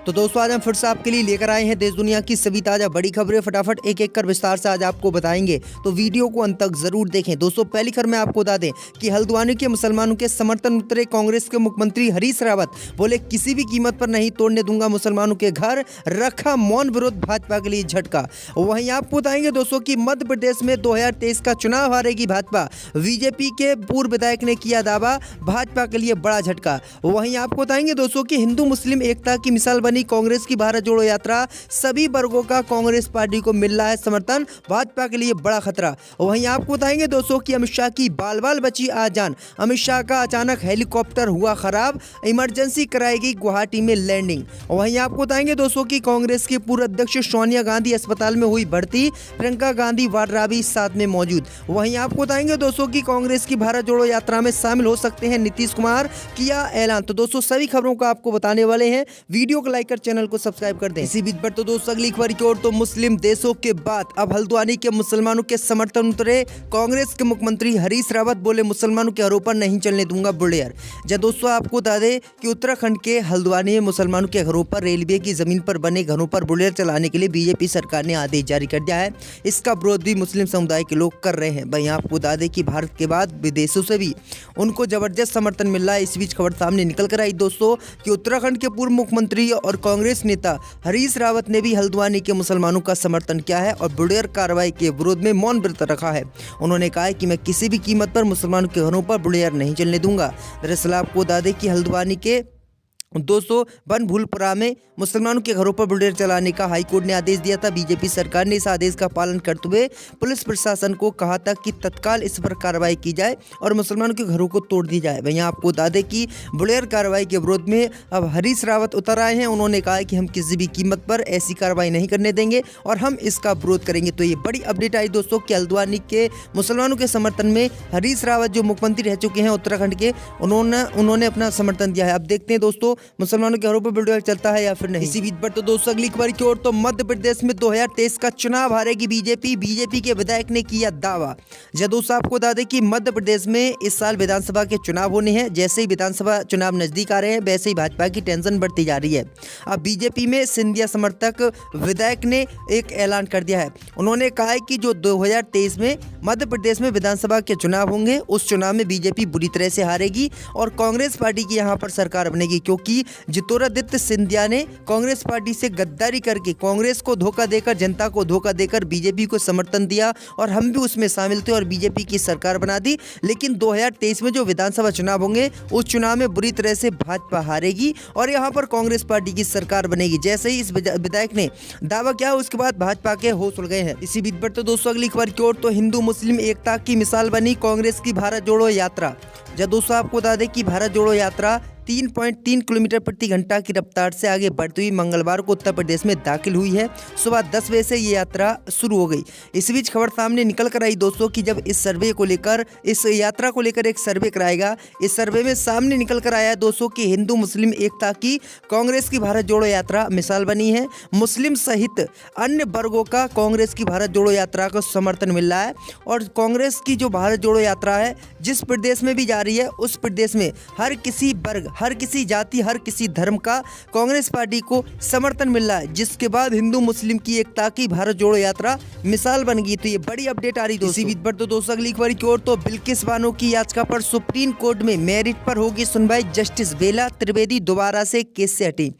तो दोस्तों आज हम फिर से आपके लिए लेकर आए हैं देश दुनिया की सभी ताजा बड़ी खबरें। फटाफट एक एक कर विस्तार से आज आपको बताएंगे, तो वीडियो को अंत तक जरूर देखें। दोस्तों पहली खबर में आपको बता दें कि हल्द्वानी के मुसलमानों के समर्थन उतरे कांग्रेस के मुख्यमंत्री हरीश रावत। बोले किसी भी कीमत पर नहीं तोड़ने दूंगा मुसलमानों के घर, रखा मौन विरोध, भाजपा के लिए झटका। वहीं आपको बताएंगे दोस्तों की मध्य प्रदेश में 2023 का चुनाव हारेगी भाजपा। बीजेपी के पूर्व विधायक ने किया दावा, भाजपा के लिए बड़ा झटका। वहीं आपको बताएंगे दोस्तों की हिंदू मुस्लिम एकता की मिसाल बनी कांग्रेस की भारत जोड़ो यात्रा, सभी वर्गों का कांग्रेस पार्टी को मिल रहा है समर्थन, भाजपा के लिए बड़ा खतरा। वहीं आपको बताएंगे दोस्तों की अमित शाह की बाल बाल बची आज जान। अमित शाह का अचानक हेलीकॉप्टर हुआ खराब, इमरजेंसी कराएगी गुवाहाटी में लैंडिंग। वहीं आपको बताएंगे दोस्तों की कांग्रेस की पूर्व अध्यक्ष सोनिया गांधी अस्पताल में हुई भर्ती, प्रियंका गांधी वाड्रा भी साथ में मौजूद। वहीं आपको बताएंगे दोस्तों की कांग्रेस की भारत जोड़ो यात्रा में शामिल हो सकते हैं नीतीश कुमार, किया ऐलान। तो दोस्तों सभी खबरों को आपको बताने वाले हैं, वीडियो को लाइक कर चैनल को सब्सक्राइब कर दें। इसी बीच पर तो दोस्तों अगली खबर की ओर, तो मुस्लिम देशों के बाद अब हल्द्वानी के मुसलमानों के समर्थन उतरे कांग्रेस के मुख्यमंत्री हरीश रावत। बोले मुसलमानों के घरों पर नहीं चलने दूंगा बुलेयर। जब दोस्तों आपको बता दें कि उत्तराखंड के हल्द्वानी में मुसलमानों के घरों पर रेलवे की जमीन पर बने घरों पर बुलेयर चलाने के लिए बीजेपी सरकार ने आदेश जारी कर दिया है। इसका विरोध भी मुस्लिम समुदाय के लोग कर रहे हैं। वहीं आपको बता दें कि भारत के बाद विदेशों से भी उनको जबरदस्त समर्थन मिल रहा है। इस बीच खबर सामने निकल कर आई दोस्तों कि उत्तराखंड के पूर्व मुख्यमंत्री और कांग्रेस नेता हरीश रावत ने भी हल्द्वानी के मुसलमानों का समर्थन किया है और बुलेयर कार्रवाई के विरोध में मौन व्रत रखा है। उन्होंने कहा है कि मैं किसी भी कीमत पर मुसलमानों के घरों पर बुलेयर नहीं चलने दूंगा। दरअसल आपको बता दें कि हल्द्वानी के दोस्तों बनभूलपुरा में मुसलमानों के घरों पर बुलेयर चलाने का हाईकोर्ट ने आदेश दिया था। बीजेपी सरकार ने इस आदेश का पालन करते हुए पुलिस प्रशासन को कहा था कि तत्काल इस पर कार्रवाई की जाए और मुसलमानों के घरों को तोड़ दी जाए। वहीं आपको बता दें कि बुलेयर कार्रवाई के विरोध में अब हरीश रावत उतर आए हैं। उन्होंने कहा है कि हम किसी भी कीमत पर ऐसी कार्रवाई नहीं करने देंगे और हम इसका विरोध करेंगे। तो ये बड़ी अपडेट आई दोस्तों कि हल्द्वानी के मुसलमानों के समर्थन में हरीश रावत जो मुख्यमंत्री रह चुके हैं उत्तराखंड के, उन्होंने अपना समर्थन दिया है। अब देखते हैं दोस्तों मुसलमानों के घरों पर बुलेयर चलता है या फिर नहीं। इसी बीच पर तो दोस्तों अगली खबर की ओर, तो मध्य प्रदेश में 2023 का चुनाव हारेगी बीजेपी। बीजेपी के विधायक ने किया दावा। जब दोस्तों आपको बता दें कि मध्य प्रदेश में इस साल विधानसभा के चुनाव होने हैं। जैसे ही विधानसभा चुनाव नजदीक आ रहे हैं वैसे ही भाजपा की टेंशन बढ़ती जा रही है। अब बीजेपी में सिंधिया समर्थक विधायक ने एक ऐलान कर दिया है। उन्होंने कहा है कि जो 2023 में मध्य प्रदेश में विधानसभा के चुनाव होंगे उस चुनाव में बीजेपी बुरी तरह से हारेगी और कांग्रेस पार्टी की यहाँ पर सरकार बनेगी, क्योंकि ज्योतिरादित्य सिंधिया ने कांग्रेस पार्टी से गद्दारी करके कांग्रेस को धोखा देकर, जनता को धोखा देकर बीजेपी को समर्थन दिया और हम भी उसमें शामिल थे और बीजेपी की सरकार बना दी। लेकिन 2023 में जो विधानसभा चुनाव होंगे उस चुनाव में बुरी तरह से भाजपा हारेगी और यहाँ पर कांग्रेस पार्टी की सरकार बनेगी। जैसे ही इस विधायक ने दावा किया उसके बाद भाजपा के होश उड़ गए हैं। इसी बीच पर तो दोस्तों अगली खबर की ओर, तो हिंदू मुस्लिम एकता की मिसाल बनी कांग्रेस की भारत जोड़ो यात्रा। जब दोस्तों आपको बता दें कि भारत जोड़ो यात्रा 3.3 किलोमीटर प्रति घंटा की रफ्तार से आगे बढ़ती हुई मंगलवार को उत्तर प्रदेश में दाखिल हुई है। सुबह 10 बजे से ये यात्रा शुरू हो गई। इस बीच खबर सामने निकल कर आई दोस्तों कि जब इस यात्रा को लेकर एक सर्वे कराएगा। इस सर्वे में सामने निकल कर आया दोस्तों कि हिंदू मुस्लिम एकता की कांग्रेस की भारत जोड़ो यात्रा मिसाल बनी है। मुस्लिम सहित अन्य वर्गों का कांग्रेस की भारत जोड़ो यात्रा को समर्थन मिल रहा है और कांग्रेस की जो भारत जोड़ो यात्रा है जिस प्रदेश में भी जा रही है उस प्रदेश में हर किसी वर्ग, हर किसी जाति, हर किसी धर्म का कांग्रेस पार्टी को समर्थन मिल रहा है, जिसके बाद हिंदू मुस्लिम की एकता की भारत जोड़ो यात्रा मिसाल बन गई। तो ये बड़ी अपडेट आ रही दोस्तों। इसी बीच पर तो दोस्तों अगली खबर की ओर, तो बिल्किस बानो की याचिका पर सुप्रीम कोर्ट में मेरिट पर होगी सुनवाई। जस्टिस बेला त्रिवेदी दोबारा से केस से हटी।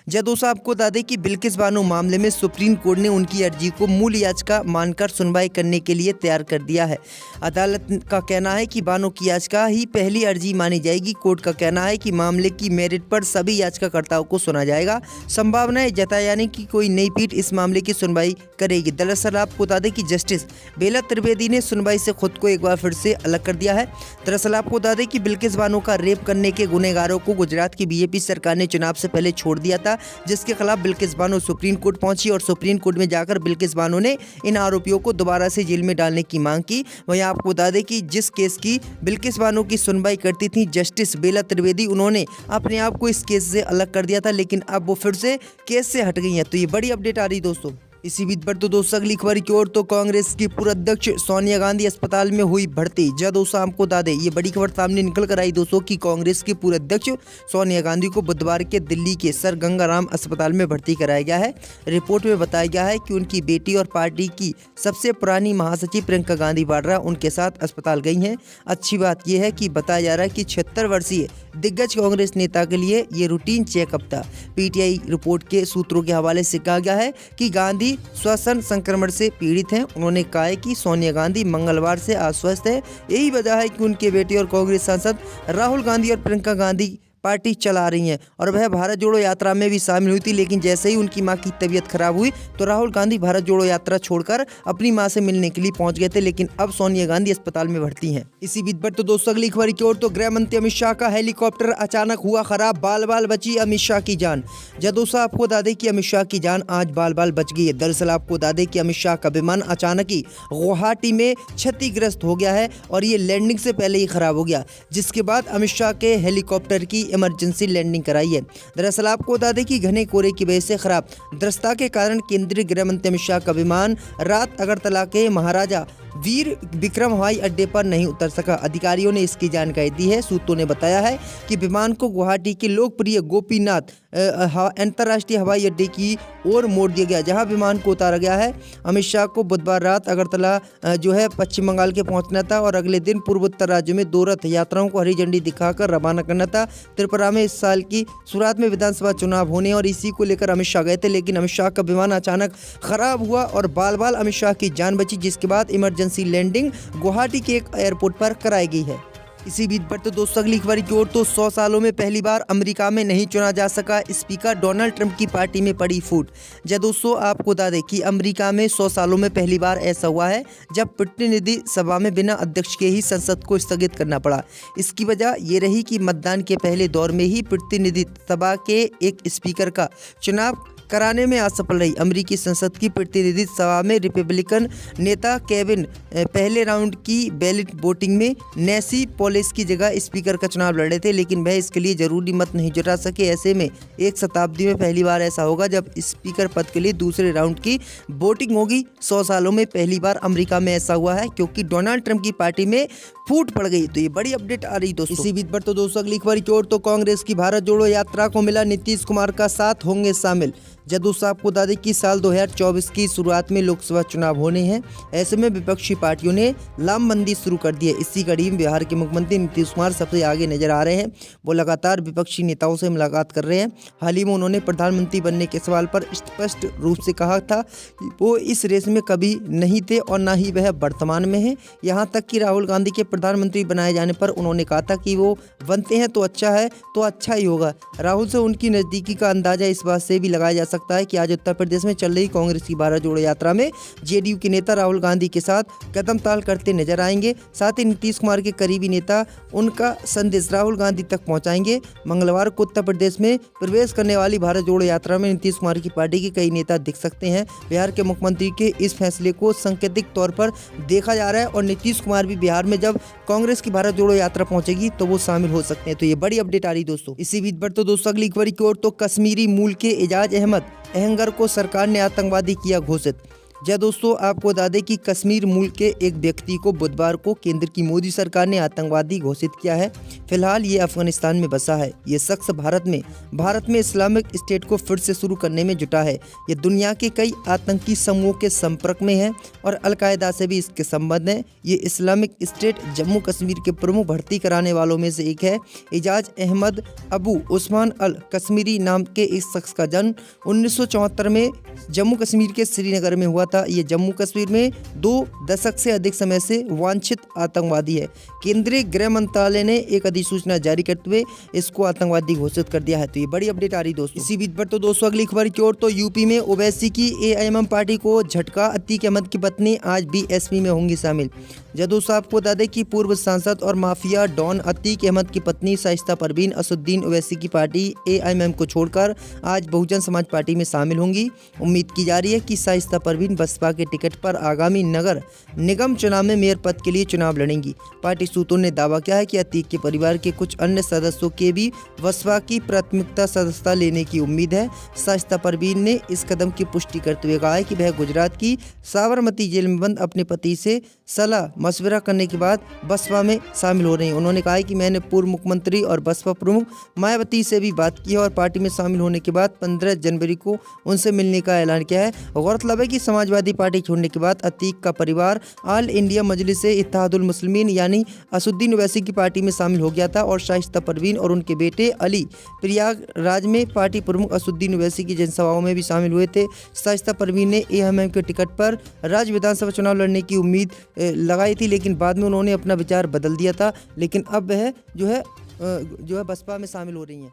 जब दोस्तों आपको बता दें कि बिल्किस बानो मामले में सुप्रीम कोर्ट ने उनकी अर्जी को मूल याचिका मानकर सुनवाई करने के लिए तैयार कर दिया है। अदालत का कहना है कि बानो की याचिका ही पहली अर्जी मानी जाएगी। कोर्ट का कहना है कि मामले की मेरिट पर सभी याचिकाकर्ताओं को सुना जाएगा। संभावना जताई यानी कि कोई नई पीठ इस मामले की सुनवाई करेगी। दरअसल आपको बता दें कि जस्टिस बेला त्रिवेदी ने सुनवाई से खुद को एक बार फिर से अलग कर दिया है। दरअसल आपको बता दें कि बिल्किस बानो का रेप करने के गुनहगारों को गुजरात की बीजेपी सरकार ने चुनाव से पहले छोड़ दिया था, जिसके खिलाफ बिल्किस बानो सुप्रीम कोर्ट पहुंची और सुप्रीम कोर्ट में जाकर बिल्किस बानो ने इन आरोपियों को दोबारा से जेल में डालने की मांग की। वहीं आपको बता दें कि जिस केस की बिल्किस बानो की सुनवाई करती थी जस्टिस बेला त्रिवेदी, उन्होंने अपने आप को इस केस से अलग कर दिया था, लेकिन अब वो फिर से केस से हट गई हैं। तो ये बड़ी अपडेट आ रही दोस्तों। इसी बीच पर तो दोस्तों अगली खबर की ओर तो कांग्रेस की पूर्व अध्यक्ष सोनिया गांधी अस्पताल में हुई भर्ती। जब दोस्तों आपको बता दें ये बड़ी खबर सामने निकल कर आई दोस्तों कि कांग्रेस की पूर्व अध्यक्ष सोनिया गांधी को बुधवार के दिल्ली के सर गंगाराम अस्पताल में भर्ती कराया गया है। रिपोर्ट में बताया गया है कि उनकी बेटी और पार्टी की सबसे पुरानी महासचिव प्रियंका गांधी वाड्रा उनके साथ अस्पताल गई हैं। अच्छी बात यह है कि बताया जा रहा है कि 76 वर्षीय दिग्गज कांग्रेस नेता के लिए ये रूटीन चेकअप था। पीटीआई रिपोर्ट के सूत्रों के हवाले से कहा गया है कि गांधी श्वसन संक्रमण से पीड़ित हैं। उन्होंने कहा है कि सोनिया गांधी मंगलवार से अस्वस्थ है। यही वजह है कि उनके बेटे और कांग्रेस सांसद राहुल गांधी और प्रियंका गांधी पार्टी चला रही हैं और वह भारत जोड़ो यात्रा में भी शामिल हुई थी, लेकिन जैसे ही उनकी मां की तबीयत खराब हुई तो राहुल गांधी भारत जोड़ो यात्रा छोड़कर अपनी मां से मिलने के लिए पहुंच गए थे। लेकिन अब सोनिया गांधी अस्पताल में भर्ती हैं। इसी बीच पर तो दोस्तों अगली खबर की ओर तो गृह मंत्री अमित शाह का हेलीकॉप्टर अचानक हुआ खराब, बाल बाल बची अमित शाह की जान। जब दोस्तों आपको बता दें कि अमित शाह की जान आज बाल बाल बच गई है। दरअसल आपको बता दें कि अमित शाह का विमान अचानक ही गुवाहाटी में क्षतिग्रस्त हो गया है और ये लैंडिंग से पहले ही खराब हो गया, जिसके बाद अमित शाह के हेलीकॉप्टर की इमरजेंसी लैंडिंग कराई है। दरअसल आपको बता दें कि घने कोहरे की वजह से खराब दृष्टता के कारण केंद्रीय गृह मंत्री अमित शाह का विमान रात अगरतला के महाराजा वीर विक्रम हवाई अड्डे पर नहीं उतर सका। अधिकारियों ने इसकी जानकारी दी है। सूत्रों ने बताया है कि विमान को गुवाहाटी के लोकप्रिय गोपीनाथ अंतर्राष्ट्रीय हवाई अड्डे की ओर मोड़ दिया गया, जहां विमान को उतारा गया है। अमित शाह को बुधवार रात अगरतला जो है पश्चिम बंगाल के पहुंचना था और अगले दिन पूर्वोत्तर राज्यों में 2 रथ यात्राओं को हरी झंडी दिखाकर रवाना करना था। त्रिपुरा में इस साल की शुरुआत में विधानसभा चुनाव होने और इसी को लेकर अमित शाह गए थे, लेकिन अमित शाह का विमान अचानक खराब हुआ और बाल बाल अमित शाह की जान बची, जिसके बाद इमरजेंसी लैंडिंग गुवाहाटी के एक एयरपोर्ट पर कराई गई है। इसी बीच पर तो दोस्तों अगली खबर की ओर तो 100 सालों में पहली बार अमेरिका में नहीं चुना जा सका स्पीकर, डोनाल्ड ट्रंप की पार्टी में पड़ी फूट। जब दोस्तों आपको बता दें कि अमेरिका में 100 सालों में पहली बार ऐसा हुआ है जब प्रतिनिधि सभा में बिना अध्यक्ष के ही संसद को स्थगित करना पड़ा। इसकी वजह ये रही कि मतदान के पहले दौर में ही प्रतिनिधि सभा के एक स्पीकर का चुनाव कराने में असफल रही। अमेरिकी संसद की प्रतिनिधि सभा में रिपब्लिकन नेता केविन पहले राउंड की बैलेट वोटिंग में नैसी पेलोसी की जगह स्पीकर का चुनाव लड़े थे, लेकिन वह इसके लिए जरूरी मत नहीं जुटा सके। ऐसे में एक शताब्दी में पहली बार ऐसा होगा जब स्पीकर पद के लिए दूसरे राउंड की वोटिंग होगी। 100 सालों में पहली बार अमेरिका में ऐसा हुआ है क्योंकि डोनाल्ड ट्रंप की पार्टी में फूट पड़ गई। तो ये बड़ी अपडेट आ रही दोस्तों। इसी बीच पर तो दोस्तों अगली खबर की ओर तो कांग्रेस की भारत जोड़ो यात्रा को मिला नीतीश कुमार का साथ, होंगे शामिल। जब दोस्तों आपको बता दें कि साल 2024 की शुरुआत में लोकसभा चुनाव होने हैं, ऐसे में विपक्षी पार्टियों ने लामबंदी शुरू कर दी है। इसी कड़ी में बिहार के मुख्यमंत्री नीतीश कुमार सबसे आगे नजर आ रहे हैं। वो लगातार विपक्षी नेताओं से मुलाकात कर रहे हैं। हाल ही में उन्होंने प्रधानमंत्री बनने के सवाल पर स्पष्ट रूप से कहा था कि वो इस रेस में कभी नहीं थे और ना ही वह वर्तमान में है। यहाँ तक कि राहुल गांधी के प्रधानमंत्री बनाए जाने पर उन्होंने कहा था कि वो बनते हैं तो अच्छा ही होगा। राहुल से उनकी नज़दीकी का अंदाजा इस बात से भी लगाया जा सकता है कि आज उत्तर प्रदेश में चल रही कांग्रेस की भारत जोड़ो यात्रा में जेडीयू के नेता राहुल गांधी के साथ कदम ताल करते नजर आएंगे। साथ ही नीतीश कुमार के करीबी नेता उनका संदेश राहुल गांधी तक पहुंचाएंगे। मंगलवार को उत्तर प्रदेश में प्रवेश करने वाली भारत जोड़ो यात्रा में नीतीश कुमार की पार्टी के कई नेता दिख सकते हैं। बिहार के मुख्यमंत्री के इस फैसले को सांकेतिक तौर पर देखा जा रहा है और नीतीश कुमार भी बिहार में जब कांग्रेस की भारत जोड़ो यात्रा पहुंचेगी तो वो शामिल हो सकते हैं। तो ये बड़ी अपडेट आ रही दोस्तों। इसी बीच पर तो दोस्तों अगली खबर की ओर तो कश्मीरी मूल के एजाज अहमद अहंगर को सरकार ने आतंकवादी किया घोषित। जय दोस्तों आपको बता दें कि कश्मीर मूल के एक व्यक्ति को बुधवार को केंद्र की मोदी सरकार ने आतंकवादी घोषित किया है। फिलहाल ये अफगानिस्तान में बसा है। ये शख्स भारत में इस्लामिक स्टेट को फिर से शुरू करने में जुटा है। ये दुनिया के कई आतंकी समूहों के संपर्क में है और अलकायदा से भी इसके संबंध हैं। ये इस्लामिक स्टेट जम्मू कश्मीर के प्रमुख भर्ती कराने वालों में से एक है। एजाज अहमद अबू उस्मान अल कश्मीरी नाम के इस शख्स का जन्म 1974 में जम्मू कश्मीर के श्रीनगर में हुआ था। ये जम्मू कश्मीर में 2 दशक से अधिक समय से वांछित आतंकवादी है। केंद्रीय गृह मंत्रालय ने एक अधिसूचना जारी करते हुए इसको आतंकवादी घोषित कर दिया है। तो ये बड़ी अपडेट आ रही दोस्तों। इसी बीच पर तो दोस्तों अगली खबर की ओर तो यूपी में ओवैसी की एआईएमएम पार्टी को झटका। अतीक अहमद की पत्नी आज बीएसपी में होंगी शामिल। जब दोस्तों आपको बता दें कि पूर्व सांसद और माफिया डॉन अतीक अहमद की पत्नी शाइस्ता परवीन असदुद्दीन ओवैसी की पार्टी एआईएमएम को छोड़कर आज बहुजन समाज पार्टी में शामिल होंगी। उम्मीद की जा रही है कि शाइस्ता परवीन बसपा के टिकट पर आगामी नगर निगम चुनाव में मेयर पद के लिए चुनाव लड़ेंगी। पार्टी सूत्रों ने दावा किया है कि अतीक के परिवार के कुछ अन्य सदस्यों के भी बसपा की प्राथमिकता सदस्यता लेने की उम्मीद है। शाइस्ता परवीन ने इस कदम की पुष्टि करते हुए कहा है कि वह गुजरात की साबरमती जेल में बंद अपने पति से सलाह मशविरा करने के बाद बसपा में शामिल हो रही हैं। उन्होंने कहा है कि मैंने पूर्व मुख्यमंत्री और बसपा प्रमुख मायावती से भी बात की है और पार्टी में शामिल होने के बाद 15 जनवरी को उनसे मिलने का ऐलान किया है। गौरतलब है कि समाजवादी पार्टी छोड़ने के बाद अतीक का परिवार ऑल इंडिया मजलिस-ए-इत्तेहादुल मुस्लिमीन यानी असदुद्दीन ओवैसी की पार्टी में शामिल हो गया था और शाइस्ता परवीन और उनके बेटे अली प्रयागराज में पार्टी प्रमुख असदुद्दीन ओवैसी की जनसभाओं में भी शामिल हुए थे। शाइस्ता परवीन ने एएमएम के टिकट पर राज्य विधानसभा चुनाव लड़ने की उम्मीद लगाई थी, लेकिन बाद में उन्होंने अपना विचार बदल दिया था। लेकिन अब वह जो है बसपा में शामिल हो रही हैं।